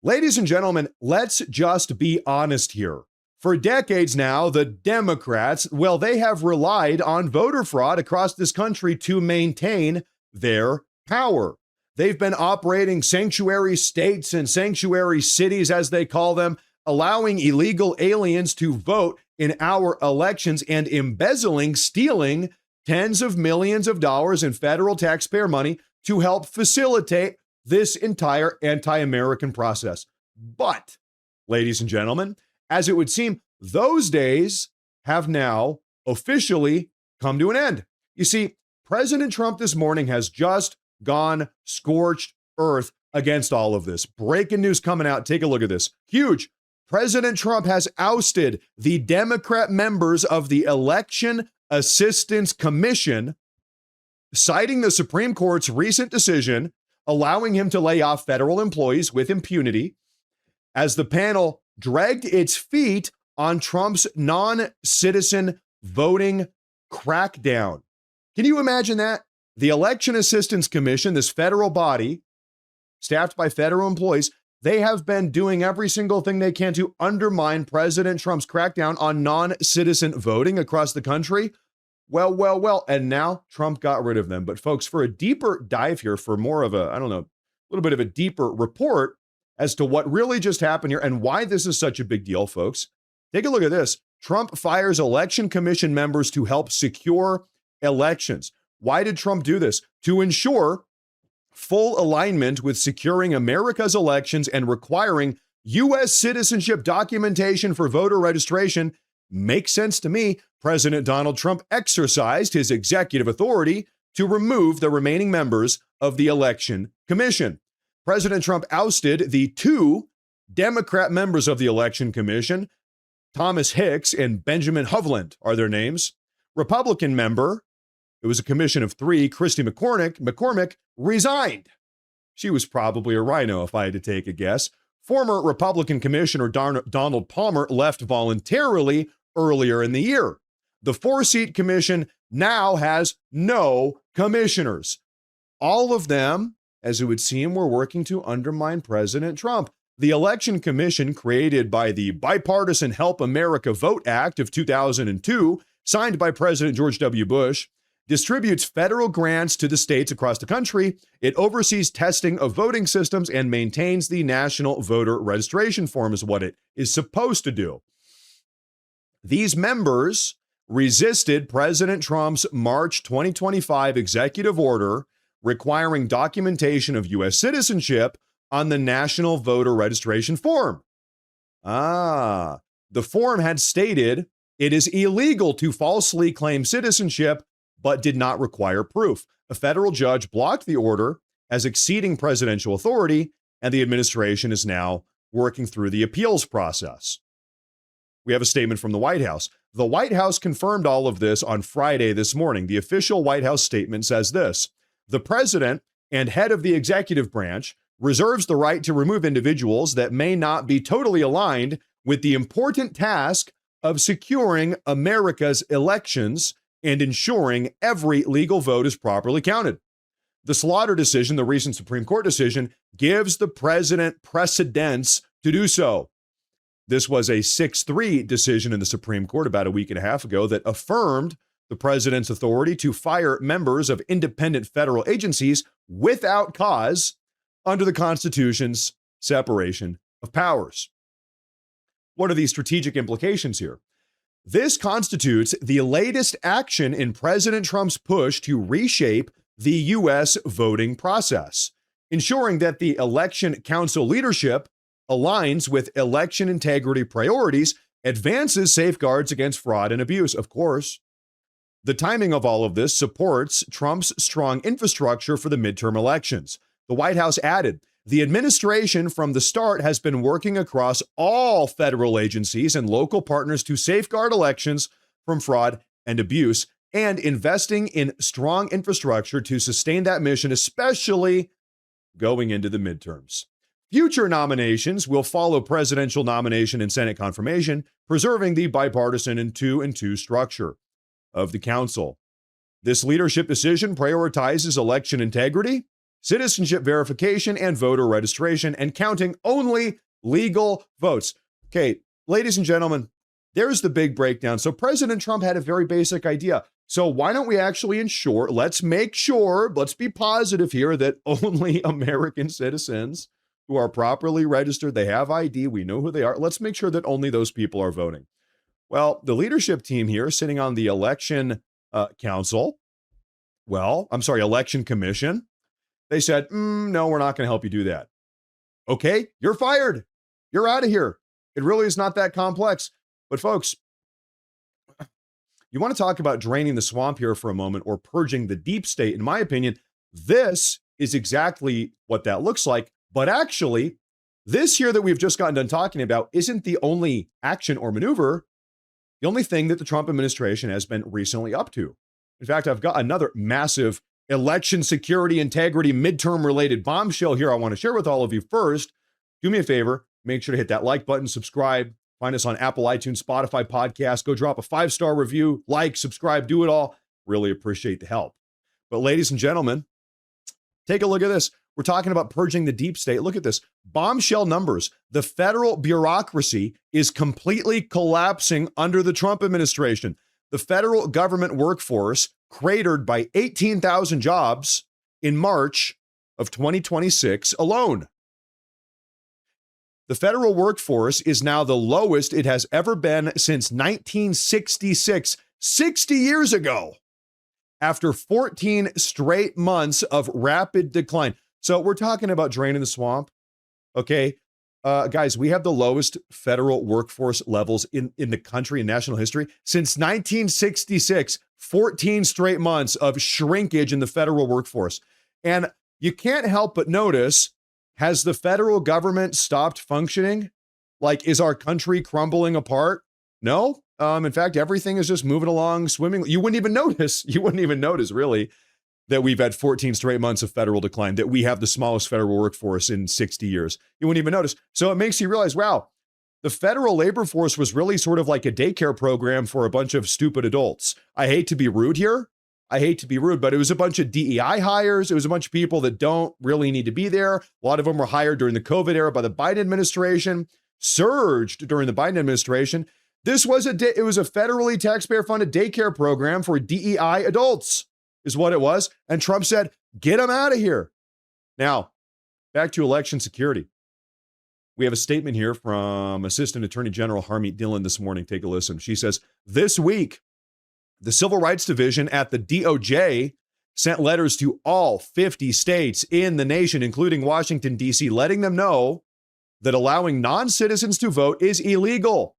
Ladies and gentlemen, let's just be honest here. For decades now, the Democrats, well, they have relied on voter fraud across this country to maintain their power. They've been operating sanctuary states and sanctuary cities, as they call them, allowing illegal aliens to vote in our elections and embezzling, stealing tens of millions of dollars in federal taxpayer money to help facilitate this entire anti-American process. But, ladies and gentlemen, as it would seem, those days have now officially come to an end. You see, President Trump this morning has just gone scorched earth against all of this. Breaking news coming out. Take a look at this. Huge. President Trump has ousted the Democrat members of the Election Assistance Commission, citing the Supreme Court's recent decision allowing him to lay off federal employees with impunity, as the panel dragged its feet on Trump's non-citizen voting crackdown. Can you imagine that? The Election Assistance Commission, this federal body, staffed by federal employees, they have been doing every single thing they can to undermine President Trump's crackdown on non-citizen voting across the country. Well, and now Trump got rid of them. But folks, for a deeper dive here, for more of a, a little bit of a deeper report as to what really just happened here and why this is such a big deal, folks, take a look at this. Trump fires election commission members to help secure elections. Why did Trump do this? To ensure full alignment with securing America's elections and requiring U.S. citizenship documentation for voter registration. Makes sense to me. President Donald Trump exercised his executive authority to remove the remaining members of the Election Commission. President Trump ousted the two Democrat members of the Election Commission. Thomas Hicks and Benjamin Hovland are their names. Republican member, it was a commission of three, Christy McCormick resigned. She was probably a rhino if I had to take a guess. Former Republican Commissioner Donald Palmer left voluntarily earlier in the year. The four-seat commission now has no commissioners. All of them, as it would seem, were working to undermine President Trump. The Election Commission, created by the Bipartisan Help America Vote Act of 2002, signed by President George W. Bush, distributes federal grants to the states across the country. It oversees testing of voting systems and maintains the National Voter Registration Form, is what it is supposed to do. These members resisted President Trump's March 2025 executive order requiring documentation of U.S. citizenship on the National Voter Registration Form. The form had stated it is illegal to falsely claim citizenship, but did not require proof. A federal judge blocked the order as exceeding presidential authority, and the administration is now working through the appeals process. We have a statement from the White House. The White House confirmed all of this on Friday this morning. The official White House statement says this: the president and head of the executive branch reserves the right to remove individuals that may not be totally aligned with the important task of securing America's elections and ensuring every legal vote is properly counted. The Slaughter decision, the recent Supreme Court decision, gives the president precedence to do so. This was a 6-3 decision in the Supreme Court about a week and a half ago that affirmed the president's authority to fire members of independent federal agencies without cause under the Constitution's separation of powers. What are the strategic implications here? This constitutes the latest action in President Trump's push to reshape the U.S. voting process, ensuring that the election council leadership aligns with election integrity priorities, advances safeguards against fraud and abuse, of course. The timing of all of this supports Trump's strong infrastructure for the midterm elections. The White House added, the administration from the start has been working across all federal agencies and local partners to safeguard elections from fraud and abuse, and investing in strong infrastructure to sustain that mission, especially going into the midterms. Future nominations will follow presidential nomination and Senate confirmation, preserving the bipartisan and two structure of the council. This leadership decision prioritizes election integrity, citizenship verification, and voter registration, and counting only legal votes. Okay, ladies and gentlemen, there's the big breakdown. So President Trump had a very basic idea. So why don't we actually ensure, let's make sure, let's be positive here that only American citizens who are properly registered, they have ID, we know who they are. Let's make sure that only those people are voting. Well, the leadership team here sitting on the election election commission, they said, no, we're not going to help you do that. Okay, you're fired. You're out of here. It really is not that complex. But folks, you want to talk about draining the swamp here for a moment or purging the deep state. In my opinion, this is exactly what that looks like. But actually, this here that we've just gotten done talking about isn't the only action or maneuver, the only thing that the Trump administration has been recently up to. In fact, I've got another massive election security integrity midterm related bombshell here I want to share with all of you. First, do me a favor, make sure to hit that like button, subscribe, find us on Apple, iTunes, Spotify podcast, go drop a 5-star review, like, subscribe, do it all. Really appreciate the help. But ladies and gentlemen, take a look at this. We're talking about purging the deep state. Look at this. Bombshell numbers. The federal bureaucracy is completely collapsing under the Trump administration. The federal government workforce cratered by 18,000 jobs in March of 2026 alone. The federal workforce is now the lowest it has ever been since 1966, 60 years ago, after 14 straight months of rapid decline. So we're talking about draining the swamp. Okay, guys, we have the lowest federal workforce levels in the country in national history since 1966, 14 straight months of shrinkage in the federal workforce. And you can't help but notice, has the federal government stopped functioning? Like, is our country crumbling apart? No. In fact, everything is just moving along swimmingly. You wouldn't even notice really that we've had 14 straight months of federal decline, that we have the smallest federal workforce in 60 years. You wouldn't even notice. So it makes you realize, wow, the federal labor force was really sort of like a daycare program for a bunch of stupid adults. I hate to be rude here. But it was a bunch of DEI hires. It was a bunch of people that don't really need to be there. A lot of them were hired during the COVID era by the Biden administration, surged during the Biden administration. This was it was a federally taxpayer-funded daycare program for DEI adults, is what it was. And Trump said, get them out of here. Now, back to election security. We have a statement here from Assistant Attorney General Harmeet Dillon this morning. Take a listen. She says, this week, the Civil Rights Division at the DOJ sent letters to all 50 states in the nation, including Washington, D.C., letting them know that allowing non-citizens to vote is illegal.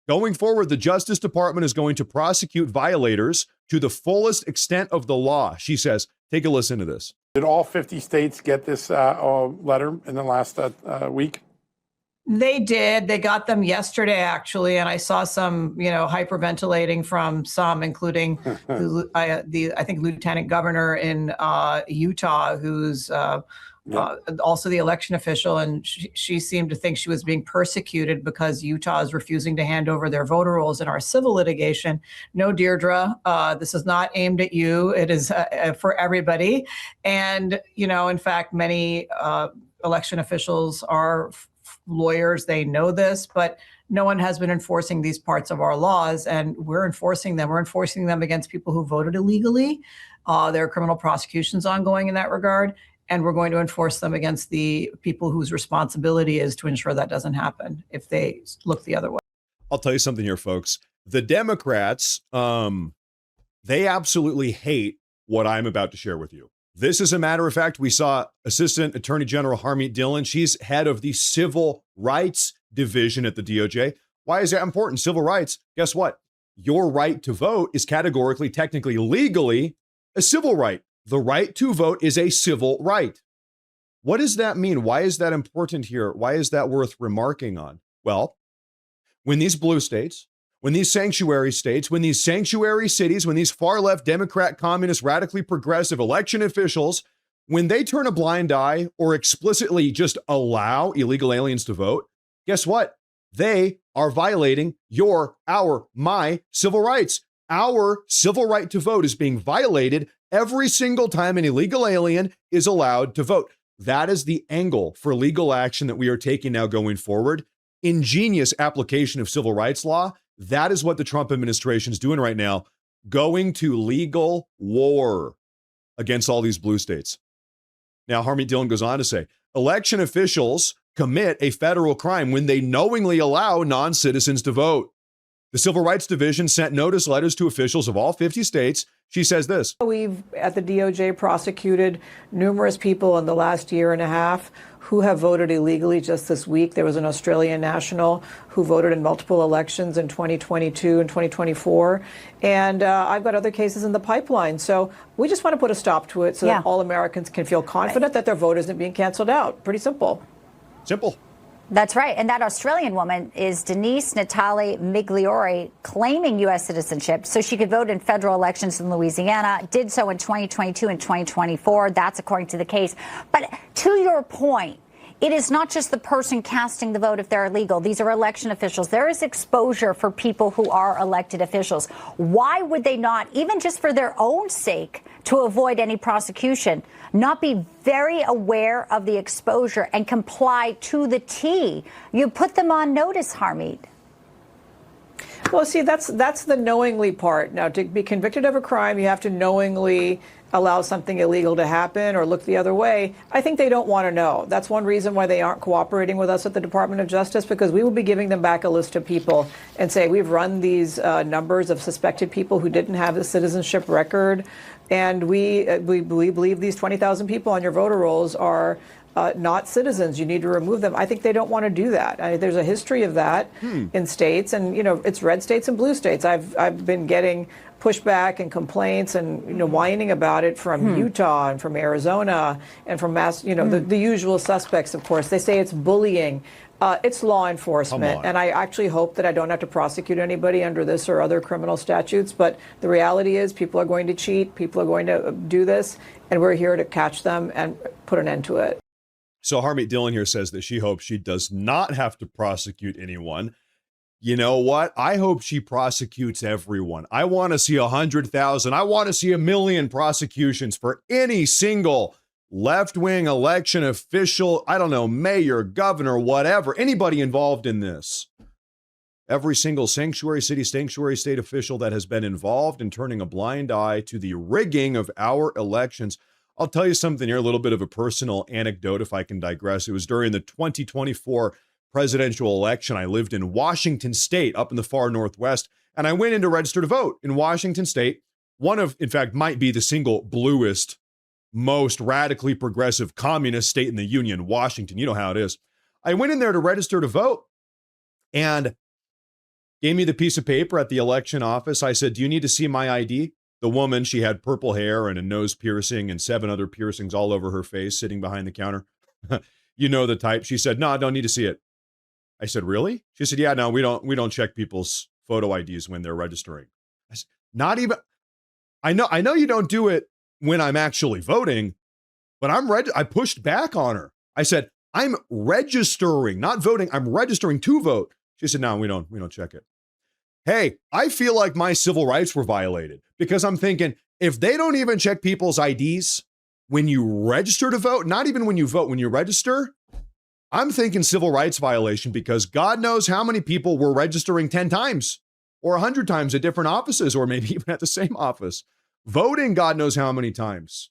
Going forward, the Justice Department is going to prosecute violators to the fullest extent of the law, she says. Take a listen to this. Did all 50 states get this letter in the last week? They did. They got them yesterday, actually, and I saw some, hyperventilating from some, including I think Lieutenant Governor in Utah, who's also the election official, and she seemed to think she was being persecuted because Utah is refusing to hand over their voter rolls in our civil litigation. No, Deirdre, this is not aimed at you. It is for everybody, and in fact, many election officials are lawyers. They know this, but no one has been enforcing these parts of our laws, and we're enforcing them. We're enforcing them against people who voted illegally. There are criminal prosecutions ongoing in that regard, and we're going to enforce them against the people whose responsibility is to ensure that doesn't happen if they look the other way. I'll tell you something here, folks. The Democrats, they absolutely hate what I'm about to share with you. This, as a matter of fact, we saw Assistant Attorney General Harmeet Dillon. She's head of the Civil Rights Division at the DOJ. Why is that important? Civil rights, guess what? Your right to vote is categorically, technically, legally a civil right. The right to vote is a civil right. What does that mean? Why is that important here? Why is that worth remarking on? Well, when these blue states, when these sanctuary states, when these sanctuary cities, when these far-left Democrat, communist, radically progressive election officials, when they turn a blind eye or explicitly just allow illegal aliens to vote, guess what? They are violating my civil rights. Our civil right to vote is being violated every single time an illegal alien is allowed to vote. That is the angle for legal action that we are taking now going forward. Ingenious application of civil rights law. That is what the Trump administration is doing right now, going to legal war against all these blue states. Now, Harmeet Dillon goes on to say, election officials commit a federal crime when they knowingly allow non-citizens to vote. The Civil Rights Division sent notice letters to officials of all 50 states. She says this. We've, at the DOJ, prosecuted numerous people in the last year and a half who have voted illegally. Just this week, there was an Australian national who voted in multiple elections in 2022 and 2024. And I've got other cases in the pipeline. So we just want to put a stop to it so that all Americans can feel confident that their vote isn't being canceled out. Pretty simple. Simple. That's right. And that Australian woman is Denise Natali Migliori, claiming U.S. citizenship so she could vote in federal elections in Louisiana, did so in 2022 and 2024. That's according to the case. But to your point, it is not just the person casting the vote if they're illegal. These are election officials. There is exposure for people who are elected officials. Why would they not, even just for their own sake, to avoid any prosecution, not be very aware of the exposure and comply to the T? You put them on notice, Harmeet. Well, see, that's the knowingly part. Now, to be convicted of a crime, you have to knowingly allow something illegal to happen or look the other way. I think they don't want to know. That's one reason why they aren't cooperating with us at the Department of Justice, because we will be giving them back a list of people and say, we've run these numbers of suspected people who didn't have a citizenship record. And we believe these 20,000 people on your voter rolls are not citizens. You need to remove them. I think they don't want to do that. There's a history of that in states, and it's red states and blue states. I've been getting pushback and complaints and whining about it from Utah and from Arizona and from the usual suspects. Of course, they say it's bullying. It's law enforcement, and I actually hope that I don't have to prosecute anybody under this or other criminal statutes. But the reality is, people are going to cheat, people are going to do this, and we're here to catch them and put an end to it. So Harmeet Dillon here says that she hopes she does not have to prosecute anyone. You know what? I hope she prosecutes everyone. I want to see 100,000. I want to see 1 million prosecutions for any single left-wing election official, I don't know, mayor, governor, whatever, anybody involved in this. Every single sanctuary city, sanctuary state official that has been involved in turning a blind eye to the rigging of our elections. I'll tell you something here, a little bit of a personal anecdote if I can digress. It was during the 2024 presidential election. I lived in Washington State, up in the far Northwest, and I went in to register to vote in Washington State. One of, in fact, might be the single bluest, most radically progressive communist state in the Union, Washington. You know how it is. I went in there to register to vote and gave me the piece of paper at the election office. I said, do you need to see my ID? The woman, she had purple hair and a nose piercing and 7 other piercings all over her face, sitting behind the counter. You know the type. She said, no, I don't need to see it. I said, really? She said, yeah, no, we don't check people's photo IDs when they're registering. I said, not even, I know you don't do it when I'm actually voting, but I pushed back on her. I said, I'm registering, not voting. I'm registering to vote. She said, no, we don't check it. Hey, I feel like my civil rights were violated because I'm thinking, if they don't even check people's IDs when you register to vote, not even when you vote, when you register, I'm thinking civil rights violation, because God knows how many people were registering 10 times or 100 times at different offices, or maybe even at the same office. Voting, God knows how many times.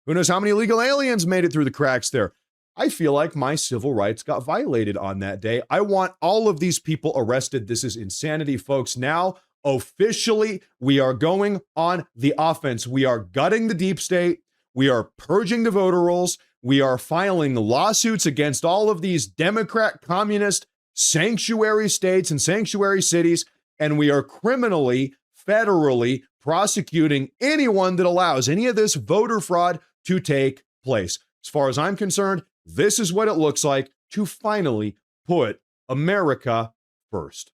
Who knows how many illegal aliens made it through the cracks there. I feel like my civil rights got violated on that day. I want all of these people arrested. This is insanity, folks. Now, officially, we are going on the offense. We are gutting the deep state. We are purging the voter rolls. We are filing lawsuits against all of these Democrat, communist, sanctuary states and sanctuary cities. And we are criminally, federally prosecuting anyone that allows any of this voter fraud to take place. As far as I'm concerned, this is what it looks like to finally put America first.